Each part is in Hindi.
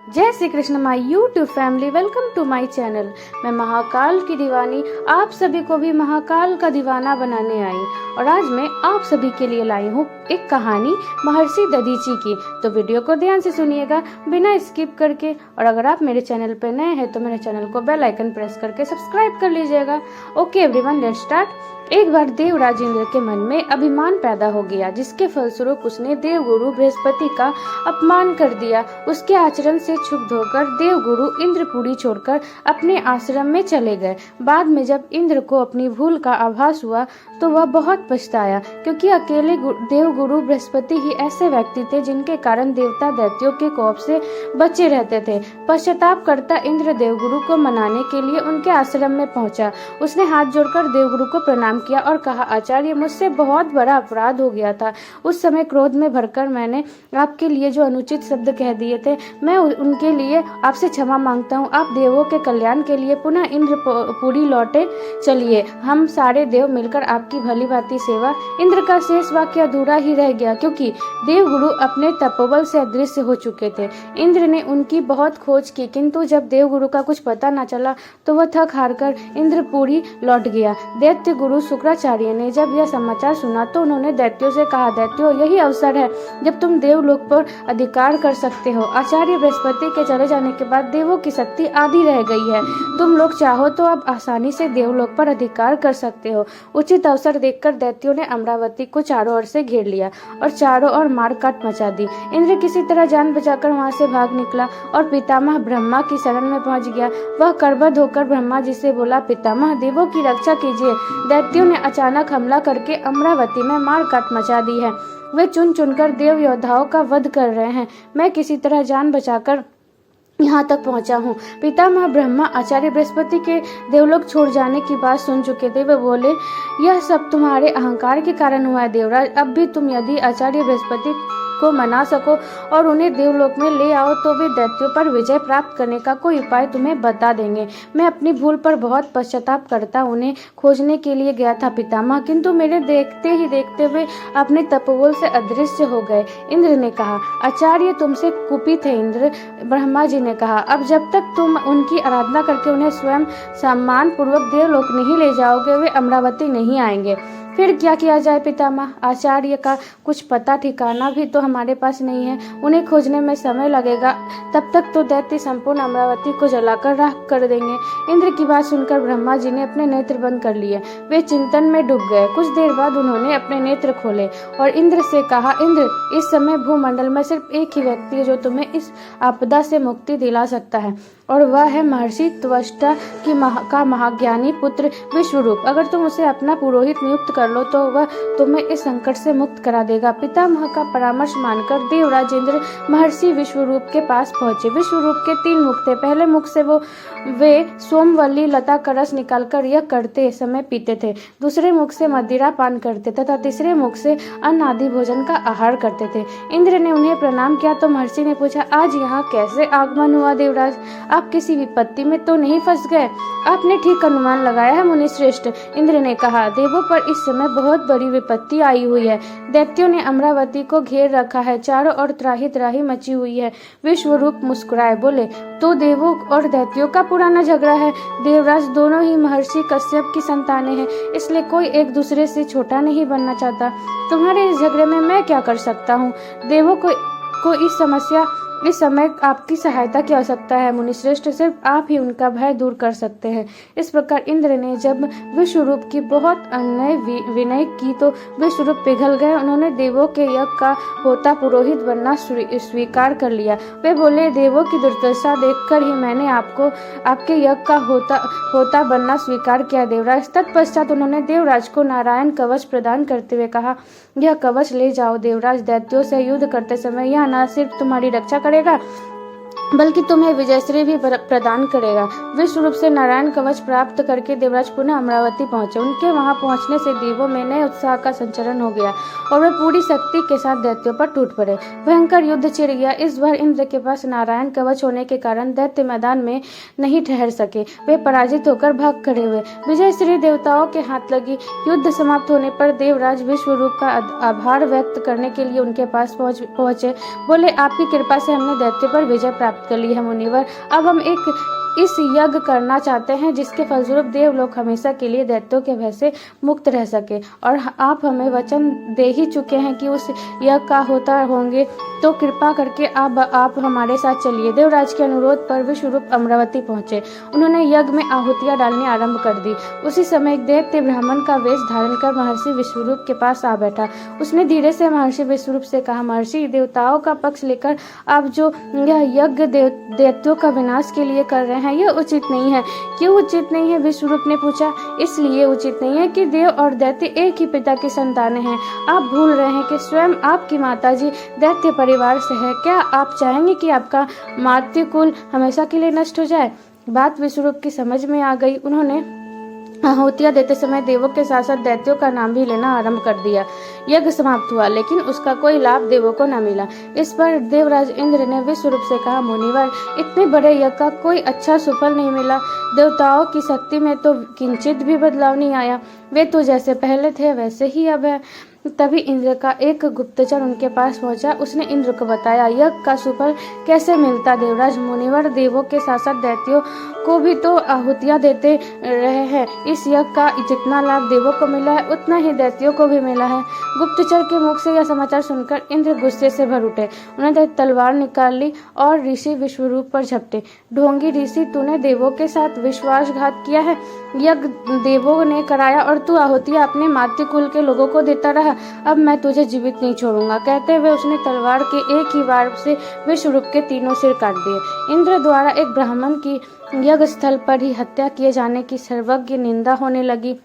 जय Shri Krishna my YouTube family, welcome to my channel. मैं महाकाल की दीवानी आप सभी को भी महाकाल का दीवाना बनाने आई और आज मैं आप सभी के लिए लाई हूँ एक कहानी महर्षि दधीची की। तो वीडियो को ध्यान से सुनिएगा बिना स्किप करके। और अगर आप मेरे चैनल पर नए हैं तो मेरे चैनल को बेल आइकन प्रेस करके सब्सक्राइब कर लीजिएगा। Okay everyone, let's start. एक बार देवराज इंद्र के मन में अभिमान पैदा हो गया, जिसके फलस्वरूप उसने देवगुरु बृहस्पति का अपमान कर दिया। उसके आचरण से क्षुब्ध होकर देवगुरु इंद्रपुरी छोड़कर अपने आश्रम में चले गए। बाद में जब इंद्र को अपनी भूल का आभास हुआ तो वह बहुत पछताया, क्योंकि अकेले देवगुरु बृहस्पति ही ऐसे व्यक्ति थे जिनके कारण देवता दैत्यों के कोप से बचे रहते थे। पश्चाताप करता इंद्र देवगुरु को मनाने के लिए उनके आश्रम में पहुंचा। उसने हाथ जोड़कर देवगुरु को प्रणाम किया और कहा, आचार्य, मुझसे बहुत बड़ा अपराध हो गया था। उस समय क्रोध में भरकर मैंने आपके लिए जो अनुचित शब्द कह दिए थे, मैं उनके लिए आपसे क्षमा मांगता हूँ। आप देवों के कल्याण के लिए पुनः इंद्रपुरी लौटे चलिए। हम सारे देव मिलकर आपकी भली भांति सेवा। इंद्र का शेष वाक्य अधूरा ही रह गया, क्योंकि देवगुरु अपने तपोबल से अदृश्य हो चुके थे। इंद्र ने उनकी बहुत खोज की, किंतु जब देवगुरु का कुछ पता न चला तो वह थक हारकर इंद्रपुरी लौट गया। दैत्य गुरु शुक्राचार्य ने जब यह समाचार सुना तो उन्होंने दैत्यों से कहा, दैत्यों, यही अवसर है जब तुम देवलोक पर अधिकार कर सकते हो। आचार्य बृहस्पति के चले जाने के बाद देवों की शक्ति आधी रह गई है। तुम लोग चाहो तो अब आसानी से देवलोक पर अधिकार कर सकते हो। उचित अवसर देखकर दैत्यों ने अमरावती को चारों ओर से घेर लिया और चारों ओर मार काट मचा दी। इंद्र किसी तरह जान बचाकर वहां से भाग निकला और पितामह ब्रह्मा की शरण में पहुंच गया। वह करबद्ध होकर ब्रह्मा जी से बोला, पितामह, देवों की रक्षा कीजिए। दैत्यों ने अचानक हमला करके अमरावती में मार काट मचा दी है। वे चुन चुनकर देव योद्धाओं का वध कर रहे हैं। मैं किसी तरह जान बचाकर यहाँ तक पहुँचा हूँ। पितामह ब्रह्मा आचार्य बृहस्पति के देवलोक छोड़ जाने की बात सुन चुके थे। वे बोले, यह सब तुम्हारे अहंकार के कारण हुआ है देवराज। अब भी तुम यदि आचार्य बृहस्पति को मना सको और उन्हें देवलोक में ले आओ तो वे दैत्यों पर विजय प्राप्त करने का कोई उपाय तुम्हें बता देंगे। मैं अपनी भूल पर बहुत पश्चाताप करता उन्हें खोजने के लिए गया था पितामह, किंतु मेरे देखते ही देखते हुए अपने तपोबल से अदृश्य हो गए। इंद्र ने कहा, आचार्य तुमसे कुपित है। इंद्र ब्रह्मा जी ने कहा, अब जब तक तुम उनकी आराधना करके उन्हें स्वयं सम्मान पूर्वक देवलोक नहीं ले जाओगे, वे अमरावती नहीं आएंगे। फिर क्या किया जाए पितामह? आचार्य का कुछ पता ठिकाना भी तो हमारे पास नहीं है। उन्हें खोजने में समय लगेगा। तब तक तो दैत्य संपूर्ण अमरावती को जलाकर राख कर देंगे। इंद्र की बात सुनकर ब्रह्मा जी ने अपने नेत्र बंद कर लिए। वे चिंतन में डूब गए। कुछ देर बाद उन्होंने अपने नेत्र खोले और इंद्र से कहा, इंद्र, इस समय भूमंडल में सिर्फ एक ही व्यक्ति है जो तुम्हें इस आपदा से मुक्ति दिला सकता है, और वह है महर्षि त्वष्टा का महाज्ञानी पुत्र विश्वरूप। अगर तुम उसे अपना पुरोहित नियुक्त कर लो तो वह तुम्हें इस संकट से मुक्त करा देगा। पितामह का परामर्श मानकर देवराज इंद्र महर्षि विश्वरूप के पास पहुंचे। विश्वरूप के 3 मुख थे। पहले मुख से वे सोमवल्ली लता का रस निकालकर यह करते समय पीते थे। दूसरे मुख से मदिरा पान करते तथा तीसरे मुख से अन्न आदि भोजन का आहार करते थे। इंद्र ने उन्हें प्रणाम किया तो महर्षि ने पूछा, आज यहाँ कैसे आगमन हुआ देवराज? आप किसी विपत्ति में तो नहीं फंस गए? आपने ठीक अनुमान लगाया है मुनिश्रेष्ठ। इंद्र ने कहा, देवों पर इस समय बहुत बड़ी विपत्ति आई हुई है। दैत्यों ने अमरावती को घेर रखा है। चारों ओर त्राही त्राही मची हुई है। विश्वरूप मुस्कुराए बोले, तो देवों और दैत्यों का पुराना झगड़ा है देवराज। दोनों ही महर्षि कश्यप की संतानें हैं, इसलिए कोई एक दूसरे से छोटा नहीं बनना चाहता। तुम्हारे इस झगड़े में मैं क्या कर सकता हूँ? देवों को इस समय आपकी सहायता की आवश्यकता है मुनिश्रेष्ठ। सिर्फ आप ही उनका भय दूर कर सकते हैं। इस प्रकार इंद्र ने जब विश्वरूप की बहुत अन्याय विनय की तो विश्वरूप पिघल गए। उन्होंने देवों के यज्ञ का होता पुरोहित बनना स्वीकार कर लिया। वे बोले, देवों की दुर्दशा देखकर ही मैंने आपके यज्ञ का होता बनना स्वीकार किया देवराज। तत्पश्चात उन्होंने देवराज को नारायण कवच प्रदान करते हुए कहा, यह कवच ले जाओ देवराज। दैत्यों से युद्ध करते समय यह न सिर्फ तुम्हारी रक्षा करेगा बल्कि तुम्हें विजयश्री भी प्रदान करेगा। विश्वरूप से नारायण कवच प्राप्त करके देवराज पुनः अमरावती पहुंचे। उनके वहां पहुंचने से देवों में नए उत्साह का संचरण हो गया और वे पूरी शक्ति के साथ दैत्यों पर टूट पड़े। भयंकर युद्ध छिड़ गया। इस बार इंद्र के पास नारायण कवच होने के कारण दैत्य मैदान में नहीं ठहर सके। वे पराजित होकर भाग खड़े हुए। विजयश्री देवताओं के हाथ लगी। युद्ध समाप्त होने पर देवराज विश्वरूप का आभार व्यक्त करने के लिए उनके पास पहुंचे। बोले, आपकी कृपा से हमने दैत्य पर विजय प्राप्त प्राप्त कर ली है मुनिवर। अब हम इस यज्ञ करना चाहते हैं जिसके फलस्वरूप देवलोक हमेशा के लिए दैत्यों के भय से मुक्त रह सके, और आप हमें वचन दे ही चुके हैं कि उस यज्ञ का होता होंगे, तो कृपा करके आप हमारे साथ चलिए। देवराज के अनुरोध पर विश्वरूप अमरावती पहुंचे। उन्होंने यज्ञ में आहुतियां डालनी आरंभ कर दी। उसी समय एक दैत्य ब्राह्मण का वेश धारण कर महर्षि विश्वरूप के पास आ बैठा। उसने धीरे से महर्षि विश्वरूप से कहा, महर्षि, देवताओं का पक्ष लेकर आप जो यह यज्ञ दैत्यों का विनाश के लिए कर रहे हैं यह उचित नहीं है। क्यों उचित नहीं है? विश्वरूप ने पूछा। इसलिए उचित नहीं है कि देव और दैत्य एक ही पिता की संतानें हैं। आप भूल रहे हैं कि स्वयं आपकी माताजी दैत्य परिवार से है। क्या आप चाहेंगे कि आपका मातृकुल हमेशा के लिए नष्ट हो जाए? बात विश्वरूप की समझ में आ गई। उन्होंने आहुतियां देते समय देवों के साथ साथ दैत्यों का नाम भी लेना आरंभ कर दिया। यज्ञ समाप्त हुआ, लेकिन उसका कोई लाभ देवों को न मिला। इस पर देवराज इंद्र ने विश्वरूप से कहा, मुनिवर, इतने बड़े यज्ञ का कोई अच्छा सुफल नहीं मिला। देवताओं की शक्ति में तो किंचित भी बदलाव नहीं आया। वे तो जैसे पहले थे वैसे ही अब है। तभी इंद्र का एक गुप्तचर उनके पास पहुंचा। उसने इंद्र को बताया, यज्ञ का सुफल कैसे मिलता? देवराज, मुनिवर देवों के साथ साथ दैत्यों को भी तो आहुतियां देते रहे हैं। इस यज्ञ का जितना लाभ देवों को मिला है उतना ही दैत्यों को भी मिला है। गुप्तचर के मुख से यह समाचार सुनकर इंद्र गुस्से से भर उठे। उन्होंने तलवार निकाल ली और ऋषि विश्वरूप पर झपटे। ढोंगी ऋषि, तूने देवों के साथ विश्वासघात किया है। यज्ञ देवों ने कराया और तू आहुतियां अपने मातृकुल के लोगों को देता रहा। अब मैं तुझे जीवित नहीं छोड़ूंगा। कहते हुए उसने तलवार के एक ही वार से विश्वरूप के तीनों सिर काट दिए। इंद्र द्वारा एक ब्राह्मण की यज्ञ स्थल पर ही हत्या किए जाने की सर्वज्ञ निंदा होने लगी।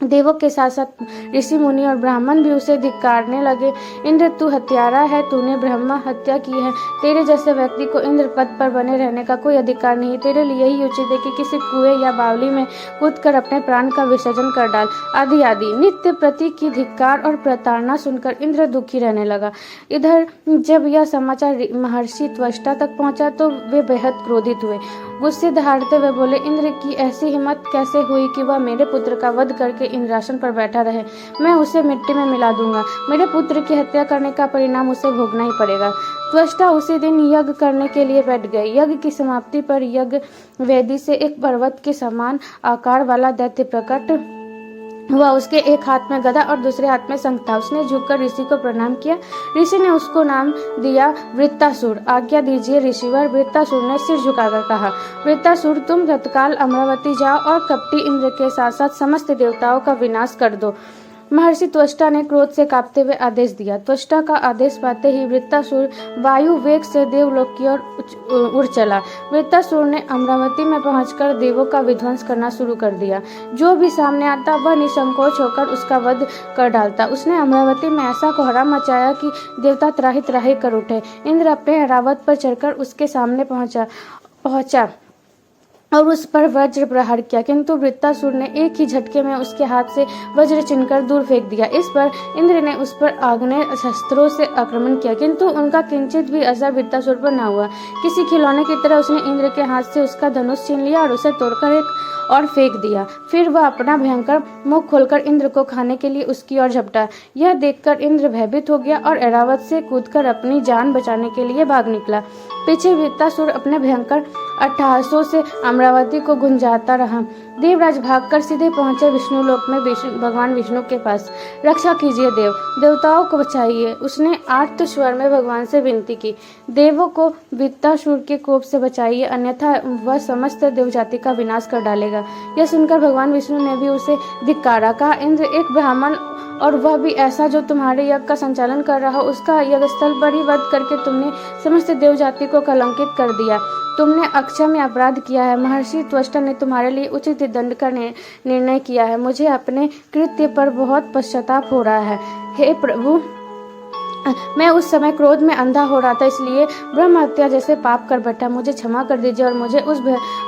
देवों के साथ साथ ऋषि मुनि और ब्राह्मण भी उसे धिक्कारने लगे। इंद्र, तू हत्यारा है, तूने ब्रह्मा हत्या की है। तेरे जैसे व्यक्ति को इंद्र पद पर बने रहने का कोई अधिकार नहीं। तेरे लिए यही उचित है कि किसी कुएं या बावली में कूदकर अपने प्राण का विसर्जन कर डाल। आदि आदि नित्य प्रति की धिक्कार और प्रताड़ना सुनकर इंद्र दुखी रहने लगा। इधर जब यह समाचार महर्षि त्वष्टा तक पहुंचा तो वे बेहद क्रोधित हुए। गुस्से दहाड़ते हुए बोले, इंद्र की ऐसी हिम्मत कैसे हुई कि वह मेरे पुत्र का वध करके इंद्रासन पर बैठा रहे? मैं उसे मिट्टी में मिला दूंगा। मेरे पुत्र की हत्या करने का परिणाम उसे भोगना ही पड़ेगा। त्वष्टा उसी दिन यज्ञ करने के लिए बैठ गए। यज्ञ की समाप्ति पर यज्ञ वेदी से एक पर्वत के समान आकार वाला दैत्य प्रकट हुआ। उसके एक हाथ में गदा और दूसरे हाथ में शंख था। उसने झुककर ऋषि को प्रणाम किया। ऋषि ने उसको नाम दिया वृत्तासुर। आज्ञा दीजिए ऋषिवर। वृत्तासुर ने सिर झुकाकर कहा, वृत्तासुर, तुम तत्काल अमरावती जाओ और कपटी इंद्र के साथ साथ समस्त देवताओं का विनाश कर दो। महर्षि त्वष्टा ने क्रोध से कांपते हुए आदेश दिया। त्वष्टा का आदेश पाते ही वृत्तासुर वायु वेग से देवलोक की ओर उड़ चला। वृत्तासुर ने अमरावती में पहुंचकर देवों का विध्वंस करना शुरू कर दिया। जो भी सामने आता वह निसंकोच होकर उसका वध कर डालता। उसने अमरावती में ऐसा कोहराम मचाया कि देवता त्राहि त्राहि कर उठे। इंद्र अपने ऐरावत पर चढ़कर उसके सामने पहुंचा और उस पर वज्र प्रहार किया, किंतु वृत्तासुर ने एक ही झटके में उसके हाथ से वज्र छिनकर दूर फेंक दिया। इस पर इंद्र ने उस पर आग्नेय शस्त्रों से आक्रमण किया, किंतु उनका किंचित भी असर वृत्तासुर पर न हुआ। किसी खिलौने की तरह उसने इंद्र के हाथ से उसका धनुष छीन लिया और उसे तोड़कर एक और फेंक दिया। फिर वह अपना भयंकर मुख खोलकर इंद्र को खाने के लिए उसकी ओर झपटा। यह देखकर इंद्र भयभीत हो गया और ऐरावत से कूदकर अपनी जान बचाने के लिए भाग निकला। पीछे वृत्तासुर अपने भयंकर अट्टहासों से अमरावती को गुंजाता रहा। देवराज भागकर सीधे पहुंचे विष्णु लोक में भगवान विष्णु के पास। रक्षा कीजिए देव, देवताओं को बचाइए। उसने आर्त स्वर में भगवान से विनती की। देवों को वृत्तासुर के कोप से बचाइए, अन्यथा वह समस्त देव जाति का विनाश कर डालेगा। यह सुनकर भगवान विष्णु ने भी उसे धिक्कारा। कहा, इंद्र एक ब्राह्मण और वह भी ऐसा जो तुम्हारे यज्ञ का संचालन कर रहा हो, उसका यज्ञ स्थल पर ही वध करके तुमने समस्त देव जाति को कलंकित कर दिया। तुमने अक्षम्य अपराध किया है। महर्षि त्वष्टा ने तुम्हारे लिए उचित दंड का निर्णय किया है। मुझे अपने कृत्य पर बहुत पश्चाताप हो रहा है। हे प्रभु, मैं उस समय क्रोध में अंधा हो रहा था, इसलिए ब्रह्म हत्या जैसे पाप कर बैठा। मुझे क्षमा कर दीजिए और मुझे उस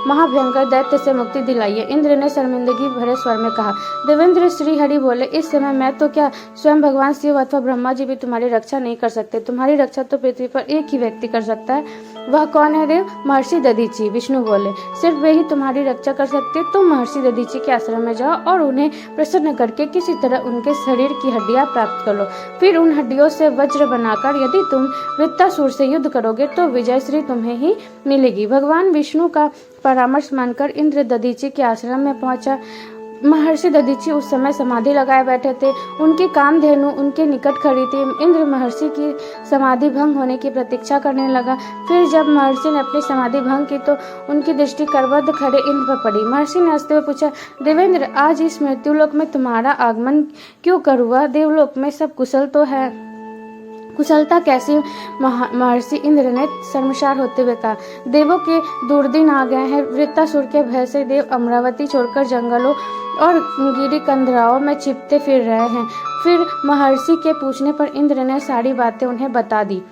महाभयंकर दैत्य से मुक्ति दिलाइए। इंद्र ने शर्मिंदगी भरे स्वर में कहा। देवेंद्र श्री हरि बोले, इस समय मैं तो क्या, स्वयं भगवान शिव अथवा ब्रह्मा जी भी तुम्हारी रक्षा नहीं कर सकते। तुम्हारी रक्षा तो पृथ्वी पर एक ही व्यक्ति कर सकता है। वह कौन है देव? महर्षि दधीची। विष्णु बोले, सिर्फ वे ही तुम्हारी रक्षा कर सकते। तुम महर्षि दधीची के आश्रम में जाओ और उन्हें प्रसन्न करके किसी तरह उनके शरीर की हड्डियां प्राप्त कर लो। फिर उन हड्डियों से वज्र बनाकर यदि तुम वृत्तासुर से युद्ध करोगे तो विजय श्री तुम्हें ही मिलेगी। भगवान विष्णु का परामर्श मानकर इंद्र दधीचि के आश्रम में पहुंचा। महर्षि दधीचि उस समय समाधि लगाए बैठे थे। उनकी कामधेनु उनके निकट खड़ी थी। इंद्र महर्षि की समाधि भंग होने की प्रतीक्षा करने लगा। फिर जब महर्षि ने अपनी समाधि भंग की तो उनकी दृष्टि करवद खड़े इंद्र पर पड़ी। महर्षि ने हंसते हुए पूछा, देवेंद्र, आज इस मृत्युलोक में तुम्हारा आगमन क्यों कर हुआ? देवलोक में सब कुशल तो है? कुशलता कैसी? महर्षि इंद्र ने शर्मसार होते हुए कहा, देवों के दुर्दिन आ गए हैं। वृत्तासुर के भय से देव अमरावती छोड़कर जंगलों और गिरी कंदराओं में छिपते फिर रहे हैं। फिर महर्षि के पूछने पर इंद्र ने सारी बातें उन्हें बता दी।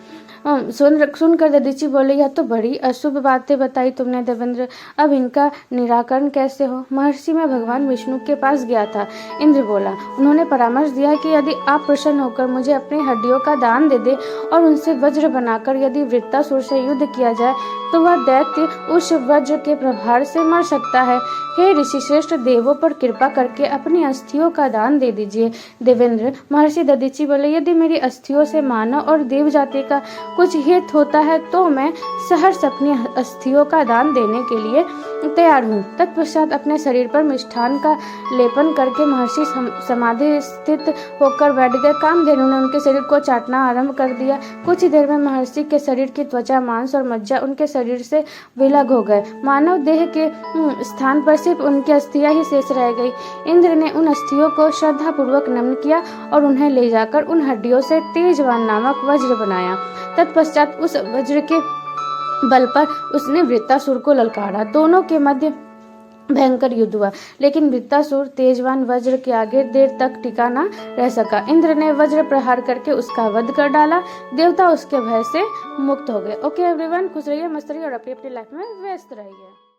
सुनकर दधीचि बोले, यह तो बड़ी अशुभ बातें बताई तुमने देवेंद्र, अब इनका निराकरण कैसे हो? महर्षि मैं भगवान विष्णु के पास गया था, इंद्र बोला। उन्होंने परामर्श दिया कि यदि आप प्रसन्न होकर मुझे अपनी हड्डियों का दान दे दे और उनसे वज्र बनाकर यदि वृत्तासुर से युद्ध किया जाए तो वह दैत्य उस वज्र के प्रभार से मर सकता है। हे ऋषि श्रेष्ठ, देवों पर कृपा करके अपनी अस्थियों का दान दे दीजिए। देवेंद्र, महर्षि दधीचि बोले, यदि मेरी अस्थियों से मानव और देव जाति का कुछ हित होता है तो मैं सहर्ष अपनी अस्थियों का दान देने के लिए तैयार हूँ। तत्पश्चात अपने शरीर पर मिष्ठान का लेपन करके महर्षि समाधि स्थित होकर बैठ गए। कामधेनु ने उनके शरीर को चाटना आरंभ कर दिया। कुछ ही देर में महर्षि के शरीर की त्वचा, मांस और मज्जा उनके शरीर से विलग हो गए। मानव देह के स्थान पर सिर्फ उनकी अस्थियां ही शेष रह गई। इंद्र ने उन अस्थियों को श्रद्धा पूर्वक नमन किया और उन्हें ले जाकर उन हड्डियों से तेजवान नामक वज्र बनाया। तत्पश्चात उस वज्र के बल पर उसने वृत्तासुर को ललकारा। दोनों के मध्य भयंकर युद्ध हुआ, लेकिन वृत्तासुर तेजवान वज्र के आगे देर तक टिका न रह सका। इंद्र ने वज्र प्रहार करके उसका वध कर डाला। देवता उसके भय से मुक्त हो गए। ओके एवरीवन, खुश रहिए, मस्त रहिए और अपनी अपनी लाइफ में व्यस्त रहिए।